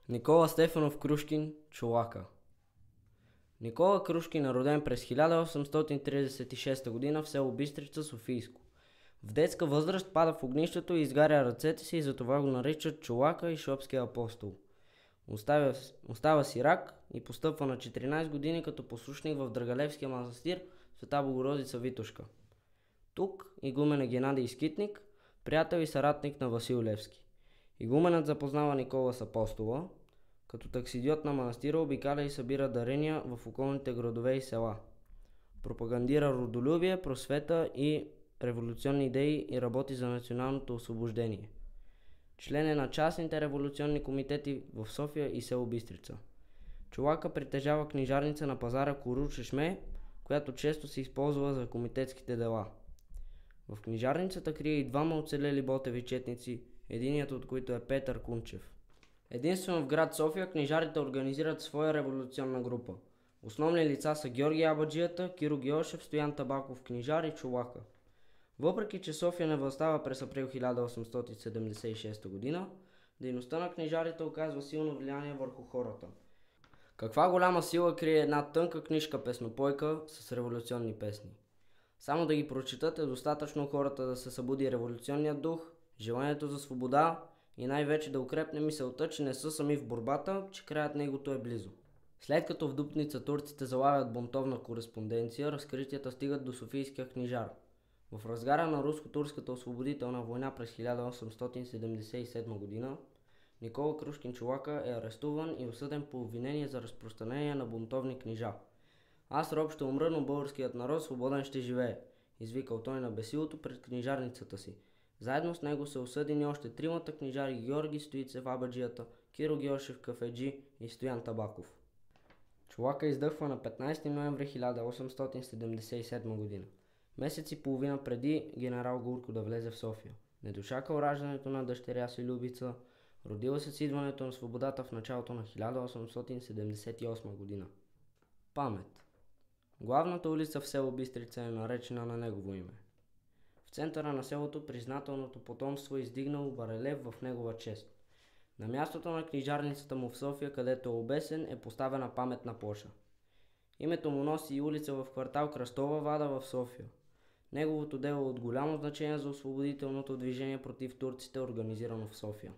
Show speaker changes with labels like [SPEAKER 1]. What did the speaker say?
[SPEAKER 1] Никола Стефанов Крушкин, Чолака. Никола Крушкин е роден през 1836 г. в село Бистрица, Софийско. В детска възраст пада в огнището и изгаря ръцете си и затова го наричат Чолака и Шопския апостол. Остава сирак и постъпва на 14 години като послушник в Драгалевския манастир Света Богородица Витошка. Тук игумен е Геннадий Скитник, приятел и съратник на Васил Левски. Игуменът запознава Никола с апостола, като таксидиот на манастира обикаля и събира дарения в околните градове и села. Пропагандира родолюбие, просвета и революционни идеи и работи за националното освобождение. Член е на частните революционни комитети в София и село Бистрица. Чолака притежава книжарница на пазара Куру Чешме, която често се използва за комитетските дела. В книжарницата крие и двама оцелели ботеви четници, единият от които е Петър Кунчев. Единствено в град София книжарите организират своя революционна група. Основни лица са Георги Абаджията, Киро Геошев, Стоян Табаков, книжар и Чолака. Въпреки че София не въстава през април 1876 г., дейността на книжарите оказва силно влияние върху хората. Каква голяма сила крие една тънка книжка песнопойка с революционни песни. Само да ги прочитат е достатъчно хората да се събуди революционният дух, желанието за свобода и най-вече да укрепне мисълта, че не са сами в борбата, че краят негото е близо. След като в Дупница турците залавят бунтовна кореспонденция, разкритията стигат до Софийския книжар. В разгара на руско-турската освободителна война през 1877 г. Никола Крушкин Чолака е арестуван и осъден по обвинение за разпространение на бунтовни книжа. "Аз роб ще умра, но българският народ свободен ще живее", извикал той на бесилото пред книжарницата си. Заедно с него са осъдени още тримата книжари Георги Стоицев Абаджията, Киро Геошев Кафеджи и Стоян Табаков. Чолака издъхва на 15 ноември 1877 г. Месец и половина преди генерал Гурко да влезе в София. Не дочакал раждането на дъщеря си Любица, родила се с идването на свободата в началото на 1878 г. Памет. Главната улица в село Бистрица е наречена на негово име. В центъра на селото признателното потомство е издигнало барелев в негова чест. На мястото на книжарницата му в София, където е обесен, е поставена паметна плоча. Името му носи и улица в квартал Кръстова вада в София. Неговото дело е от голямо значение за освободителното движение против турците, организирано в София.